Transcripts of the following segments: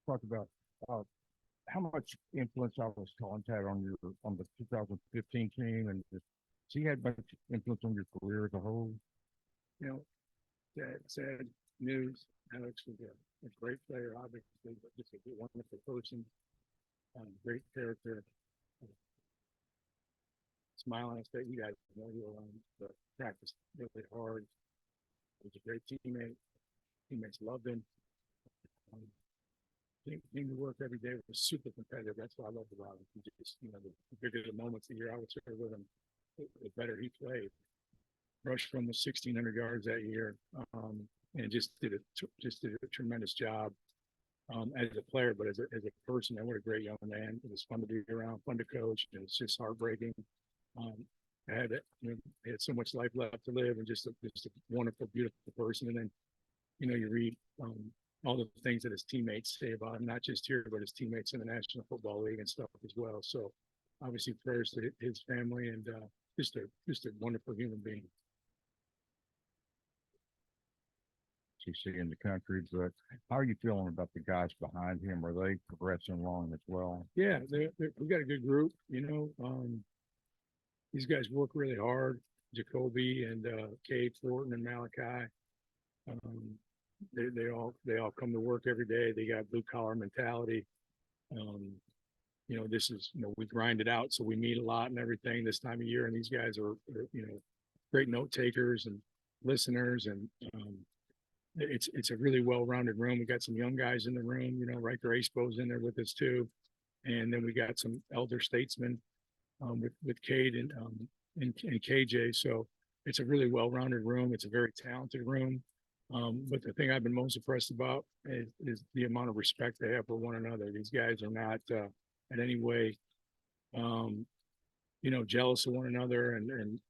talk about uh, how much influence Alex Collins had on the 2015 team, and just, he had much influence on your career as a whole. You know, sad news. Alex was a great player, obviously, but just a wonderful person, great character, smile on his face. You guys know he but practiced really hard. He was a great teammate. Teammates loved him. Um, came to work every day. Was super competitive. That's what I loved about him. He just, the bigger the moments the year I was here with him, the better he played. Rushed from the 1,600 yards that year, and just did a tremendous job as a player, but as a person. And what a great young man! It was fun to be around, fun to coach, and it's just heartbreaking. I had so much life left to live, and just a wonderful, beautiful person. And then, you read all the things that his teammates say about him, not just here, but his teammates in the National Football League and stuff as well. So, obviously, prayers to his family, and just a wonderful human being. You see in the country, but how are you feeling about the guys behind him? Are they progressing along as well? Yeah, we got a good group. These guys work really hard. Jacoby and Cade Thornton and Malachi. They all come to work every day. They got blue collar mentality. This is we grind it out, so we meet a lot and everything this time of year. And these guys are great note takers and listeners, and it's a really well-rounded room. We got some young guys in the room. Riker Acepo's in there with us too, and then we got some elder statesmen with Cade and KJ. So it's a really well-rounded room. It's a very talented room. But the thing I've been most impressed about is the amount of respect they have for one another. These guys are not in any way, jealous of one another and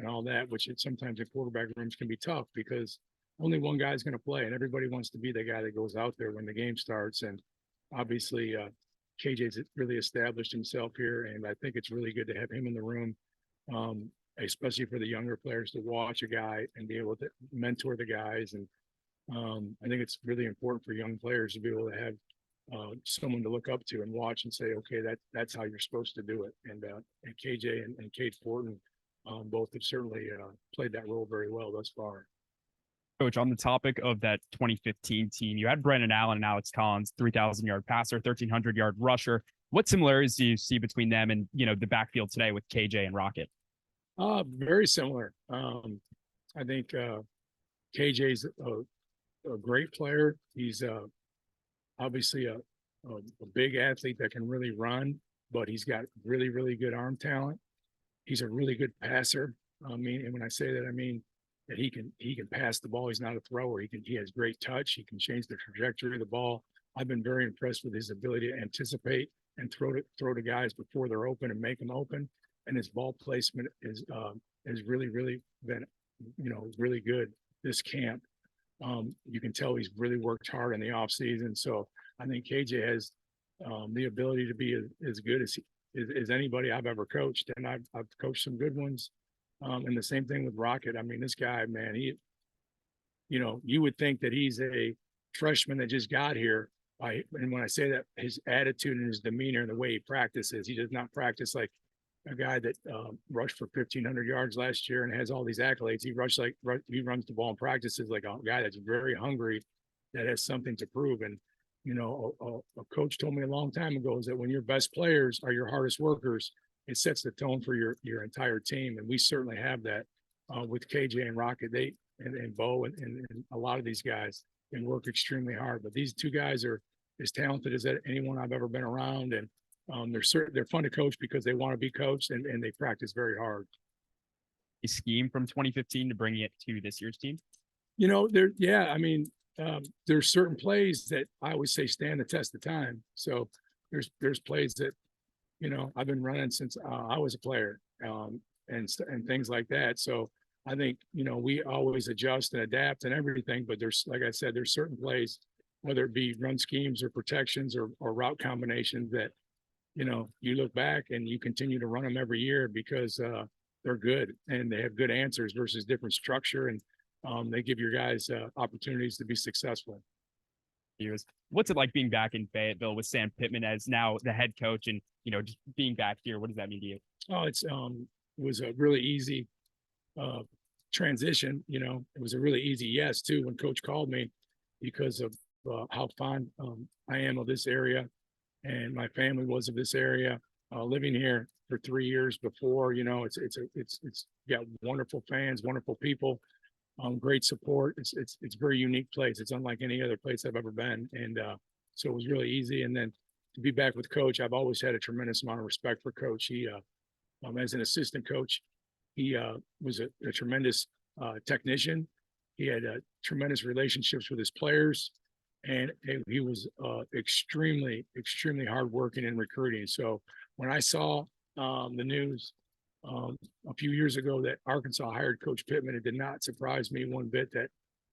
all that, which sometimes in quarterback rooms can be tough because only one guy's going to play, and everybody wants to be the guy that goes out there when the game starts. And obviously, KJ's really established himself here, and I think it's really good to have him in the room, especially for the younger players to watch a guy and be able to mentor the guys. And I think it's really important for young players to be able to have someone to look up to and watch and say, okay, that's how you're supposed to do it. And KJ and Cade Thornton both have certainly played that role very well thus far. Coach, on the topic of that 2015 team, you had Brendan Allen and Alex Collins, 3,000-yard passer, 1,300-yard rusher. What similarities do you see between them and, the backfield today with KJ and Rocket? Very similar. I think KJ's a great player. He's obviously a big athlete that can really run, but he's got really, really good arm talent. He's a really good passer. And when I say that, I mean that he can pass the ball. He's not a thrower. He has great touch. He can change the trajectory of the ball. I've been very impressed with his ability to anticipate and throw to guys before they're open and make them open. And his ball placement is really, really been, really good this camp. You can tell he's really worked hard in the off season. So I think KJ has the ability to be as good as anybody I've ever coached. And I've coached some good ones. And the same thing with Rocket. This guy, man, you would think that he's a freshman that just got here. And when I say that, his attitude and his demeanor and the way he practices, he does not practice like a guy that rushed for 1,500 yards last year and has all these accolades. He runs the ball and practices like a guy that's very hungry, that has something to prove. And, a coach told me a long time ago is that when your best players are your hardest workers, it sets the tone for your entire team. And we certainly have that with KJ and Rocket. And Bo and a lot of these guys can work extremely hard. But these two guys are as talented as anyone I've ever been around. And they're fun to coach because they want to be coached and they practice very hard. A scheme from 2015 to bring it to this year's team? There's certain plays that I always say stand the test of time. So there's plays that, I've been running since I was a player and things like that. So I think, we always adjust and adapt and everything, but like I said, there's certain plays, whether it be run schemes or protections or route combinations that, you look back and you continue to run them every year because they're good and they have good answers versus different structure. And they give your guys opportunities to be successful. years. What's it like being back in Fayetteville with Sam Pittman as now the head coach and, just being back here? What does that mean to you? Oh, was a really easy transition. It was a really easy yes too when Coach called me because of how fond I am of this area, and my family was of this area. Living here for 3 years before, it's got wonderful fans, wonderful people, great support. It's a very unique place. It's unlike any other place I've ever been, and so it was really easy. And then to be back with Coach, I've always had a tremendous amount of respect for Coach. He, as an assistant coach, he was a tremendous technician. He had tremendous relationships with his players, and he was extremely, extremely hardworking in recruiting. So when I saw the news a few years ago that Arkansas hired Coach Pittman, it did not surprise me one bit that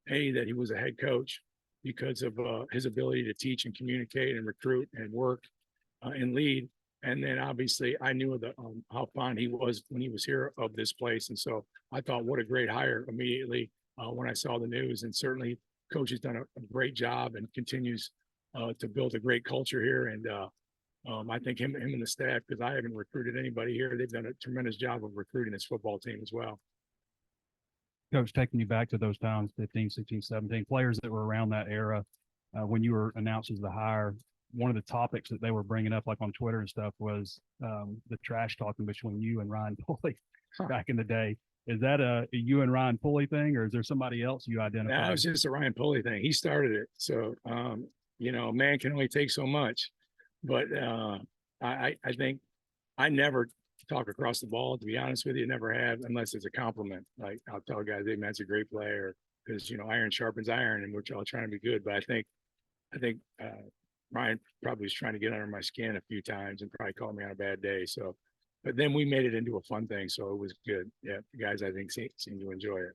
he was a head coach because of his ability to teach and communicate and recruit and work and lead. And then obviously I knew how fond he was when he was here of this place. And so I thought, what a great hire immediately when I saw the news. And certainly Coach has done a great job and continues to build a great culture here. And I think him and the staff, because I haven't recruited anybody here, they've done a tremendous job of recruiting this football team as well. Coach, taking you back to those times, 15, 16, 17, players that were around that era, when you were announced as the hire, one of the topics that they were bringing up, like on Twitter and stuff, was the trash talking between you and Ryan Pulley back in the day. Is that a you and Ryan Pulley thing, or is there somebody else you identify? No, it was just a Ryan Pulley thing. He started it. So, a man can only take so much. But I think I never talk across the ball, to be honest with you. Never have, unless it's a compliment. Like I'll tell guys, hey, man, that's a great player, because, iron sharpens iron, and we're all trying to be good. But I think Ryan probably was trying to get under my skin a few times and probably called me on a bad day. So, but then we made it into a fun thing. So it was good. Yeah. The guys, I think, seem to enjoy it.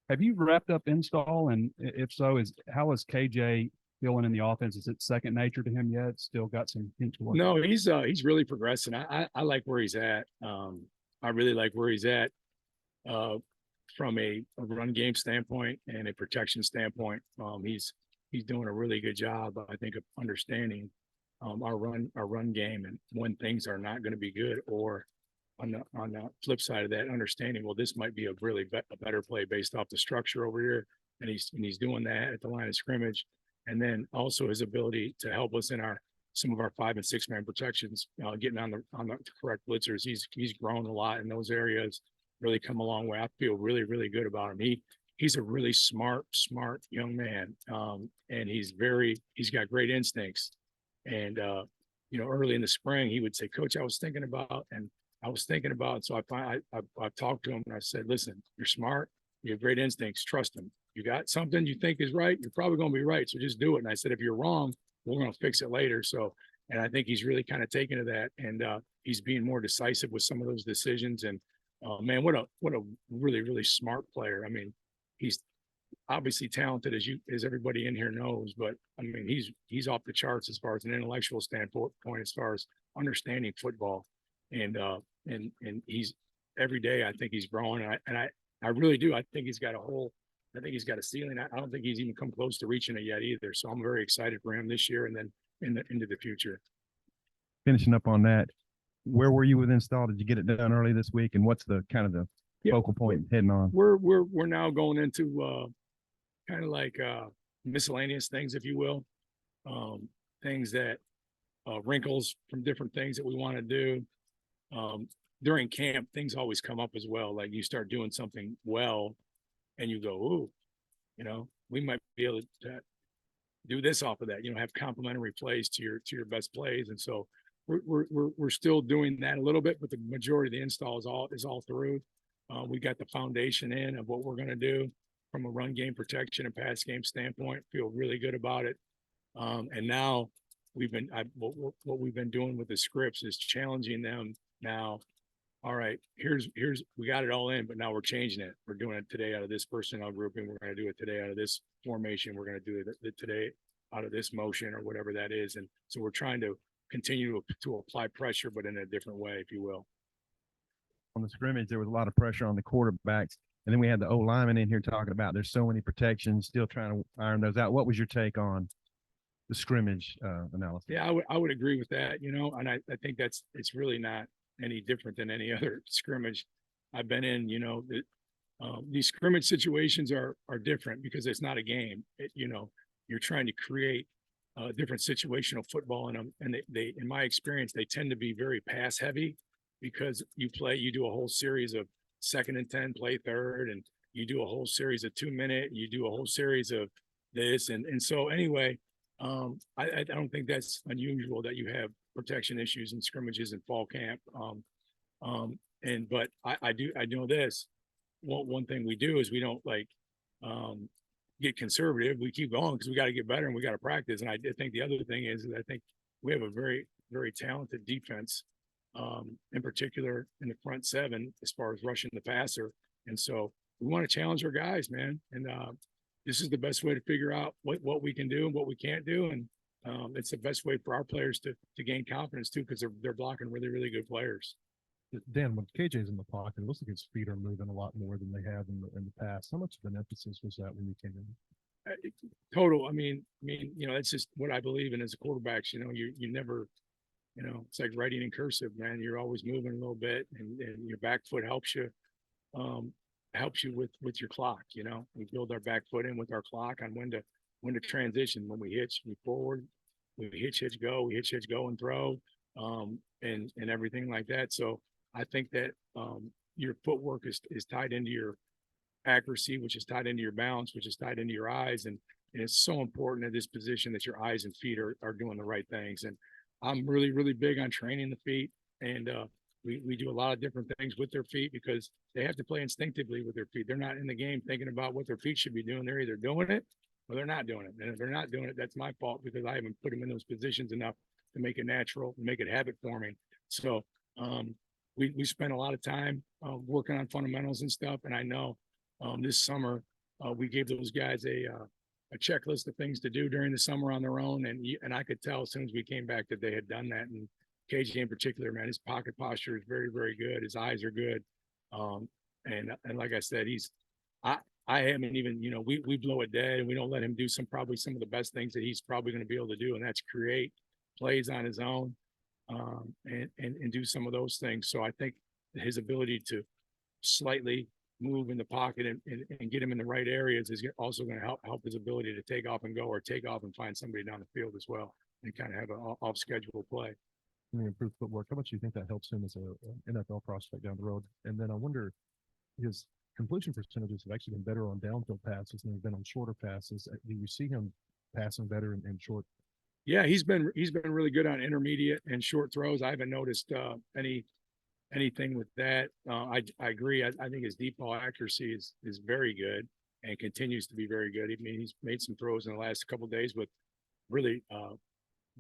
Have you wrapped up install? And if so, how is KJ feeling in the offense? Is it second nature to him yet? Still got some hints to work? No, he's really progressing. I like where he's at. I really like where he's at from a run game standpoint and a protection standpoint. He's doing a really good job, I think, of understanding our run game and when things are not going to be good, or on the flip side of that, understanding, well, this might be a really a better play based off the structure over here, and he's doing that at the line of scrimmage, and then also his ability to help us in some of our 5 and 6 man protections, getting on the correct blitzers. He's grown a lot in those areas, really come a long way. I feel really, really good about him. He's a really smart young man. And he's got great instincts. And, early in the spring, he would say, Coach, I was thinking about. So I've talked to him and I said, listen, you're smart. You have great instincts. Trust him. You got something you think is right, you're probably going to be right. So just do it. And I said, if you're wrong, we're going to fix it later. So, and I think he's really kind of taken to that. And he's being more decisive with some of those decisions. And man, what a really, really smart player. I mean, he's obviously talented, as everybody in here knows, but I mean, he's off the charts as far as an intellectual standpoint, as far as understanding football, and he's every day. I think he's growing, and I really do. I think he's got a ceiling. I don't think he's even come close to reaching it yet either. So I'm very excited for him this year, and then into the future. Finishing up on that, where were you with install? Did you get it done early this week? And what's the kind of the focal point heading on? We're now going into kind of like miscellaneous things, if you will, things that wrinkles from different things that we want to do. During camp, things always come up as well. Like you start doing something well, and you go, "Ooh, we might be able to do this off of that." Have complementary plays to your best plays, and so we're still doing that a little bit, but the majority of the install is all through. We got the foundation in of what we're going to do from a run game protection and pass game standpoint. Feel really good about it. And now what we've been doing with the scripts is challenging them now. All right, we got it all in, but now we're changing it. We're doing it today out of this personnel grouping. We're going to do it today out of this formation. We're going to do it today out of this motion or whatever that is. And so we're trying to continue to apply pressure, but in a different way, if you will. On the scrimmage, there was a lot of pressure on the quarterbacks. And then we had the O lineman in here talking about there's so many protections, still trying to iron those out. What was your take on the scrimmage analysis. Yeah, I would agree with that, you know, and I think it's really not any different than any other scrimmage I've been in. You know, these scrimmage situations are different because it's not a game. You know, you're trying to create different situational football in them, and they in my experience, they tend to be very pass heavy because you do a whole series of 2nd and 10, play third, and you do a whole series of 2-minute, you do a whole series of this, and so anyway. I don't think that's unusual that you have protection issues in scrimmages in fall camp. But I know this. One thing we do is we don't get conservative. We keep going because we got to get better and we got to practice. And I think the other thing is I think we have a very, very talented defense, in particular in the front 7 as far as rushing the passer. And so we want to challenge our guys, man. And this is the best way to figure out what we can do and what we can't do. And it's the best way for our players to gain confidence too, because they're blocking really, really good players. Dan, when KJ's in the pocket, it looks like his feet are moving a lot more than they have in the past. How much of an emphasis was that when you came in? Total. I mean, you know, that's just what I believe in as a quarterback. You know, you never, you know, it's like writing in cursive, man. You're always moving a little bit, and your back foot helps you. Helps you with your clock. You know, we build our back foot in with our clock on when to transition. When we hitch, we forward, we hitch go, we hitch go and throw, and everything like that. So I think that your footwork is tied into your accuracy, which is tied into your balance, which is tied into your eyes, and it's so important at this position that your eyes and feet are doing the right things. And I'm really, really big on training the feet, and we do a lot of different things with their feet because they have to play instinctively with their feet. They're not in the game thinking about what their feet should be doing. They're either doing it or they're not doing it. And if they're not doing it, that's my fault because I haven't put them in those positions enough to make it natural, make it habit forming. So we spend a lot of time working on fundamentals and stuff. And I know this summer we gave those guys a checklist of things to do during the summer on their own. And I could tell as soon as we came back that they had done that. And KJ in particular, man, his pocket posture is very, very good. His eyes are good. And like I said, I haven't even, you know, we blow it dead and we don't let him do probably some of the best things that he's probably going to be able to do. And that's create plays on his own, and do some of those things. So I think his ability to slightly move in the pocket and get him in the right areas is also going to help his ability to take off and go, or take off and find somebody down the field as well, and kind of have an off schedule play. And the improved footwork, how much do you think that helps him as an NFL prospect down the road? And then I wonder, his completion percentages have actually been better on downfield passes than they've been on shorter passes. Do you see him passing better in short? Yeah, he's been really good on intermediate and short throws. I haven't noticed anything with that. I agree. I think his deep ball accuracy is very good and continues to be very good. I mean, he's made some throws in the last couple of days with really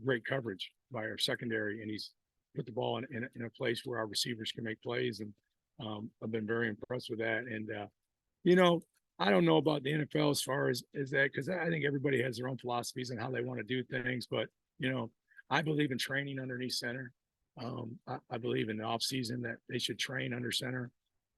great coverage by our secondary, and he's put the ball in a place where our receivers can make plays. And I've been very impressed with that. And you know, I don't know about the NFL as far as that, because I think everybody has their own philosophies and how they want to do things. But you know, I believe in training underneath center. I believe in the off season that they should train under center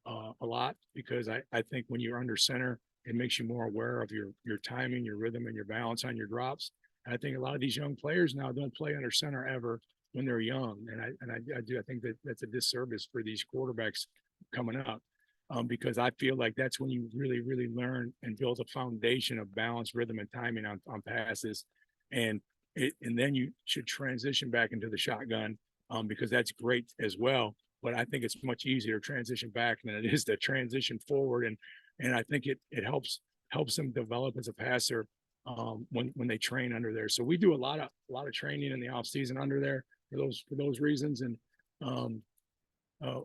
a lot, because I think when you're under center, it makes you more aware of your timing, your rhythm, and your balance on your drops. And I think a lot of these young players now don't play under center ever when they're young, and I think that that's a disservice for these quarterbacks coming up, because I feel like that's when you really, really learn and build a foundation of balance, rhythm, and timing on passes, and then you should transition back into the shotgun, because that's great as well. But I think it's much easier to transition back than it is to transition forward, and I think it helps them develop as a passer when they train under there. So we do a lot of training in the off season under there for those reasons, and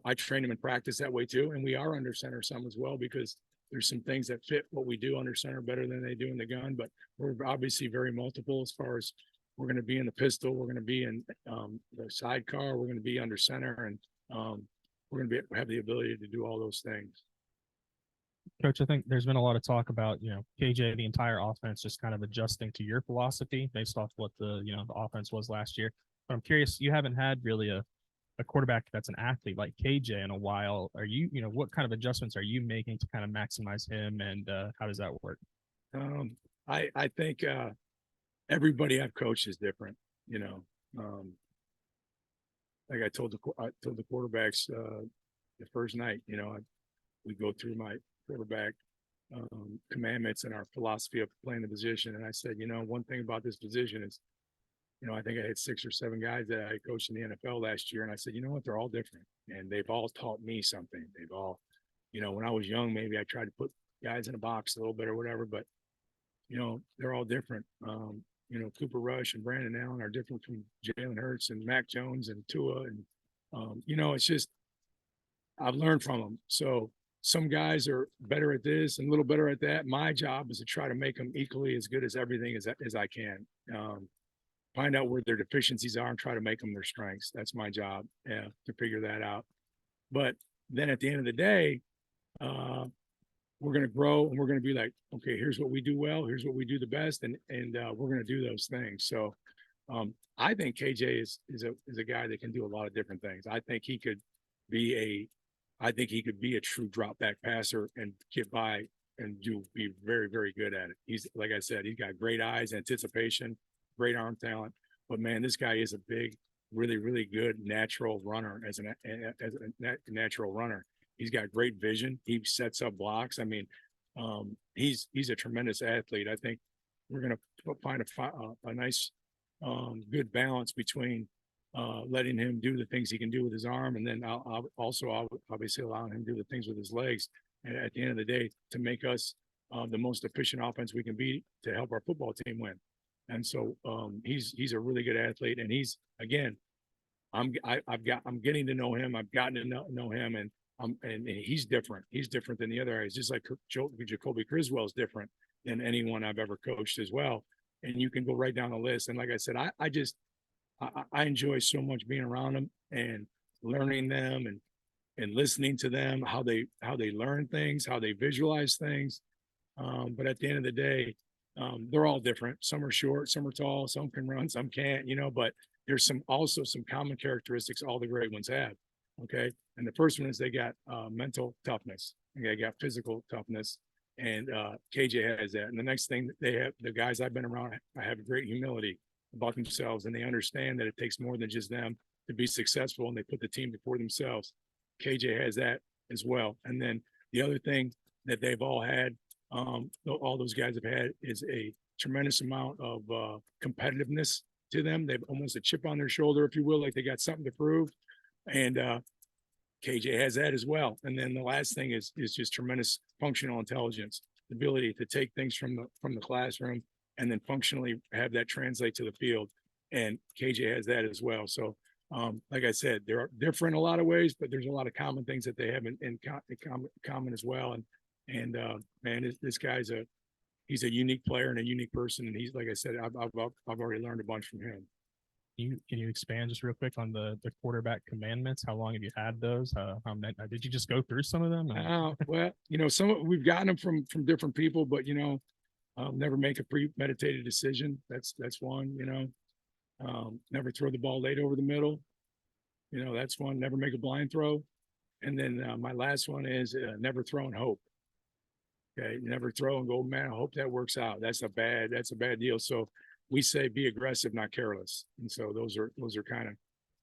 I train them in practice that way too. And we are under center some as well, because there's some things that fit what we do under center better than they do in the gun. But we're obviously very multiple as far as we're going to be in the pistol, we're going to be in the sidecar, we're going to be under center, and we're going to have the ability to do all those things. Coach, I think there's been a lot of talk about, you know, KJ, the entire offense just kind of adjusting to your philosophy based off what the offense was last year. But I'm curious, you haven't had really a quarterback that's an athlete like KJ in a while. Are you, what kind of adjustments are you making to kind of maximize him, and how does that work? I think everybody I've coached is different, you know. Like I told the quarterbacks the first night, you know, we go through my quarterback commandments and our philosophy of playing the position. And I said, you know, one thing about this position is, you know, I think I had 6 or 7 guys that I coached in the NFL last year. And I said, you know what, they're all different. And they've all taught me something. They've all, you know, when I was young, maybe I tried to put guys in a box a little bit or whatever, but, you know, they're all different. You know, Cooper Rush and Brandon Allen are different from Jalen Hurts and Mac Jones and Tua. And, you know, it's just, I've learned from them. So some guys are better at this and a little better at that. My job is to try to make them equally as good as everything as I can. Find out where their deficiencies are and try to make them their strengths. That's my job, to figure that out. But then at the end of the day, we're going to grow and we're going to be like, okay, here's what we do well. Here's what we do the best. And we're going to do those things. So I think KJ is a guy that can do a lot of different things. I think he could be a true drop back passer and get by and be very, very good at it. He's, like I said, he's got great eyes, anticipation, great arm talent, but man, this guy is a big, really, really good natural runner as a natural runner. He's got great vision. He sets up blocks. I mean, he's a tremendous athlete. I think we're going to find a nice, good balance between letting him do the things he can do with his arm, and then I'll obviously allowing him to do the things with his legs. And at the end of the day, to make us the most efficient offense we can be to help our football team win. And so he's a really good athlete, and he's, again, I'm getting to know him. I've gotten to know him, and he's different. He's different than the other guys. Just like Jacoby Criswell is different than anyone I've ever coached as well. And you can go right down the list. And like I said, I enjoy so much being around them and learning them and listening to them, how they learn things, how they visualize things. But at the end of the day, they're all different. Some are short, some are tall, some can run, some can't, you know, but there's also some common characteristics all the great ones have. Okay. And the first one is they got mental toughness. They got physical toughness. And KJ has that. And the next thing they have, the guys I've been around, I have great humility about themselves, and they understand that it takes more than just them to be successful, and they put the team before themselves. KJ has that as well. And then the other thing that they've all had, all those guys have had, is a tremendous amount of competitiveness to them. They've almost a chip on their shoulder, if you will, like they got something to prove. And KJ has that as well. And then the last thing is just tremendous functional intelligence, the ability to take things from the classroom and then functionally have that translate to the field. And KJ has that as well. So like I said, they're different in a lot of ways, but there's a lot of common things that they have in common as well. And man, this guy's he's a unique player and a unique person. And he's, like I said, I've already learned a bunch from him. Can you expand just real quick on the quarterback commandments? How long have you had those? Did you just go through some of them? Well, you know, we've gotten them from different people, but you know, never make a premeditated decision. That's one. You know, never throw the ball late over the middle. You know, that's one. Never make a blind throw. And then my last one is never throw and hope. Okay, never throw and go, man, I hope that works out. That's a bad deal. So we say be aggressive, not careless. And so those are kind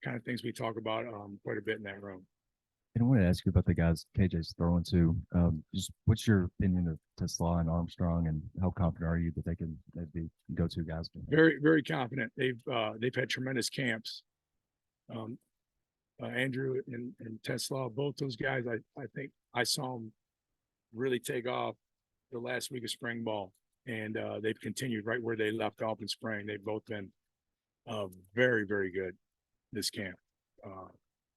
of things we talk about quite a bit in that room. And I want to ask you about the guys KJ's throwing to. Just what's your opinion of Tesla and Armstrong, and how confident are you that they can be go-to guys? Very, very confident. They've had tremendous camps. Andrew and Tesla, both those guys, I think I saw them really take off the last week of spring ball, and they've continued right where they left off in spring. They've both been very, very good this camp.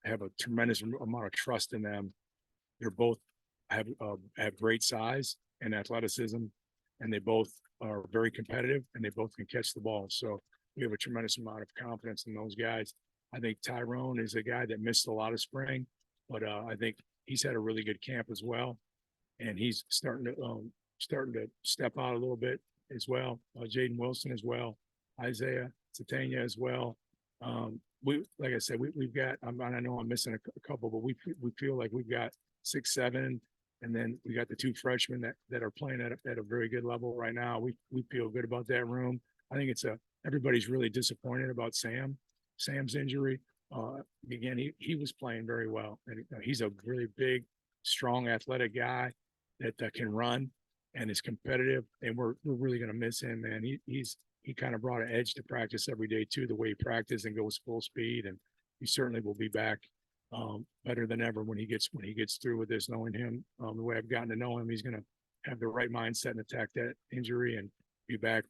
Have a tremendous amount of trust in them. They're both have great size and athleticism, and they both are very competitive, and they both can catch the ball. So we have a tremendous amount of confidence in those guys. I think Tyrone is a guy that missed a lot of spring, but I think he's had a really good camp as well, and he's starting to step out a little bit as well. Jaden Wilson as well, Isaiah Satania as well. Like I said, we've got. I know I'm missing a couple, but we feel like we've got 6, 7, and then we got the 2 freshmen that are playing at a very good level right now. We feel good about that room. I think everybody's really disappointed about Sam's injury. Again, he was playing very well, and he's a really big, strong, athletic guy that can run and is competitive. And we're really going to miss him, man. He kind of brought an edge to practice every day too, the way he practiced and goes full speed. And he certainly will be back better than ever when he gets through with this. Knowing him the way I've gotten to know him, he's going to have the right mindset and attack that injury and be back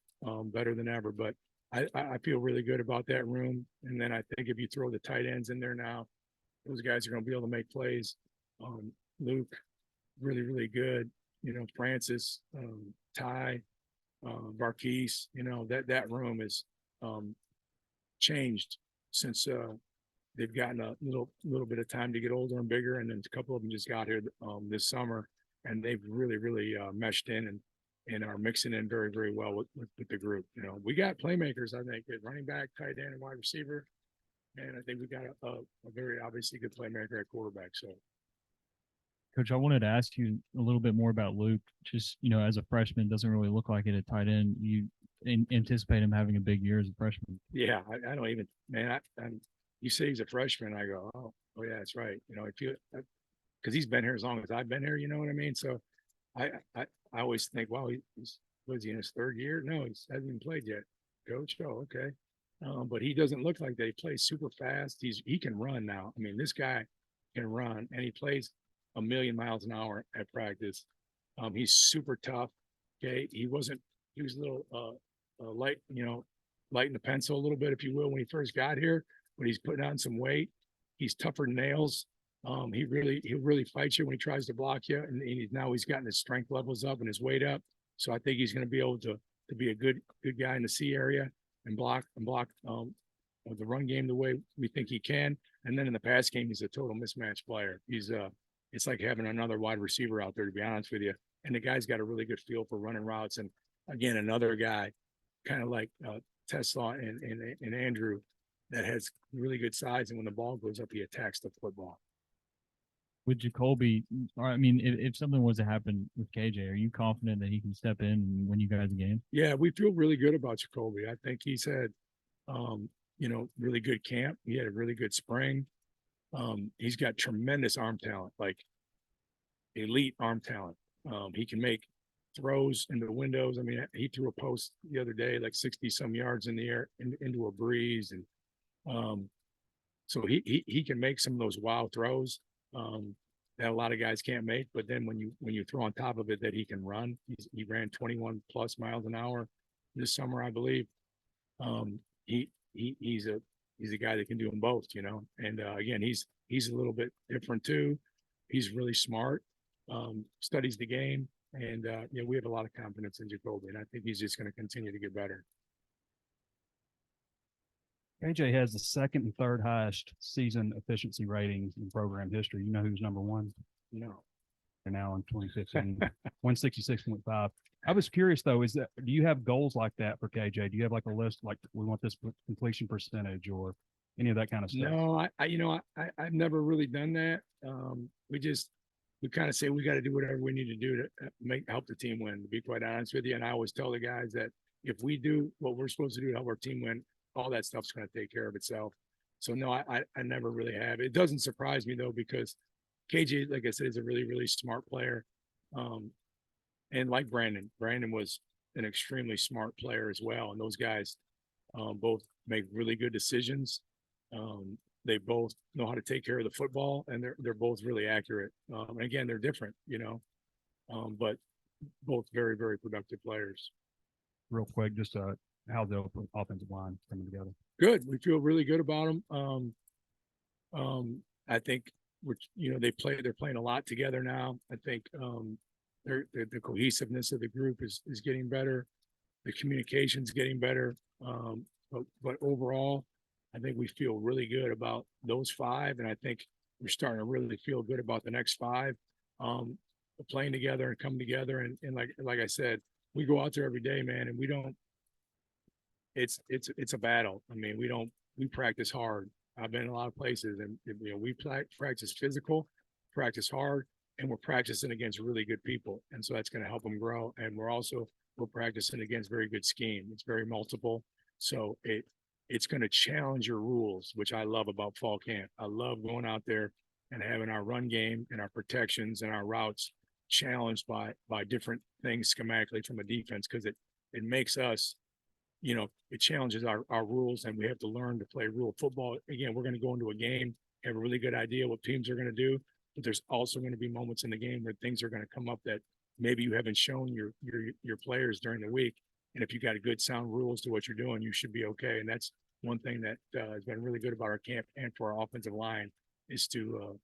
better than ever. But I feel really good about that room. And then I think if you throw the tight ends in there now, those guys are going to be able to make plays. Luke, really, really good. Francis, Ty, Barquise, that room is changed since they've gotten a little bit of time to get older and bigger. And then a couple of them just got here this summer, and they've really, really meshed in and are mixing in very, very well with the group. We got playmakers, I think, at running back, tight end, and wide receiver. And I think we got a very obviously good playmaker at quarterback. So, Coach, I wanted to ask you a little bit more about Luke. Just, as a freshman, doesn't really look like it at tight end. You anticipate him having a big year as a freshman? Yeah, I don't even, man. You say he's a freshman, I go, oh yeah, that's right. I feel because he's been here as long as I've been here. You know what I mean? So, I always think, wow, was he in his third year? No, he hasn't even played yet, Coach. Oh, okay. But he doesn't look like that. He plays super fast. He can run now. I mean, this guy can run, and he plays 1,000,000 miles an hour at practice. He's super tough. Okay. He was a little light, light in the pencil a little bit, if you will, when he first got here, but he's putting on some weight. He's tougher than nails. He'll really fight you when he tries to block you. And he's gotten his strength levels up and his weight up. So I think he's going to be able to be a good guy in the C area and block the run game the way we think he can. And then in the pass game, he's a total mismatch player. It's like having another wide receiver out there, to be honest with you. And the guy's got a really good feel for running routes. And again, another guy, kind of like Tesla and Andrew, that has really good size. And when the ball goes up, he attacks the football. With Jacoby, I mean, if something was to happen with KJ, are you confident that he can step in and win you guys a game? Yeah, we feel really good about Jacoby. I think he's had, really good camp. He had a really good spring. He's got tremendous arm talent, like elite arm talent. He can make throws into windows. I mean, he threw a post the other day, like 60 some yards in the air into a breeze. And so he can make some of those wild throws that a lot of guys can't make. But then when you throw on top of it that he can run, he ran 21 plus miles an hour this summer, I believe. He's a guy that can do them both, and again, he's a little bit different too. He's really smart, studies the game, and we have a lot of confidence in Jacoby, and I think he's just going to continue to get better. KJ has the second and third highest season efficiency ratings in program history. You know who's number one? No. They're now in 2015, 166.5. I was curious though, do you have goals like that for KJ? Do you have like a list, like we want this completion percentage or any of that kind of stuff? No, I've never really done that. We kind of say we got to do whatever we need to do to help the team win, to be quite honest with you. And I always tell the guys that if we do what we're supposed to do to help our team win, all that stuff's going to take care of itself. So no, I never really have. It doesn't surprise me though, because KJ, like I said, is a really, really smart player. And like Brandon was an extremely smart player as well. And those guys both make really good decisions. They both know how to take care of the football, and they're both really accurate. And again, they're different, but both very, very productive players. Real quick, just how's the offensive line coming together? Good. We feel really good about them. I think they're playing a lot together now. I think the cohesiveness of the group is getting better. The communication's getting better. But overall, I think we feel really good about those five. And I think we're starting to really feel good about the next five, playing together and coming together. And like I said, we go out there every day, man, and it's a battle. I mean, we practice hard. I've been in a lot of places, and we practice physical, practice hard, and we're practicing against really good people. And so that's going to help them grow. And we're also we're practicing against very good scheme. It's very multiple. So it's going to challenge your rules, which I love about fall camp. I love going out there and having our run game and our protections and our routes challenged by different things schematically from a defense, because it makes us, it challenges our rules, and we have to learn to play rule football. Again, we're going to go into a game, have a really good idea what teams are going to do, but there's also going to be moments in the game where things are going to come up that maybe you haven't shown your players during the week. And if you got a good sound rules to what you're doing, you should be okay. And that's one thing that has been really good about our camp and for our offensive line is to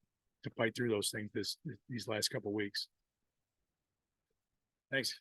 fight through those things these last couple of weeks. Thanks.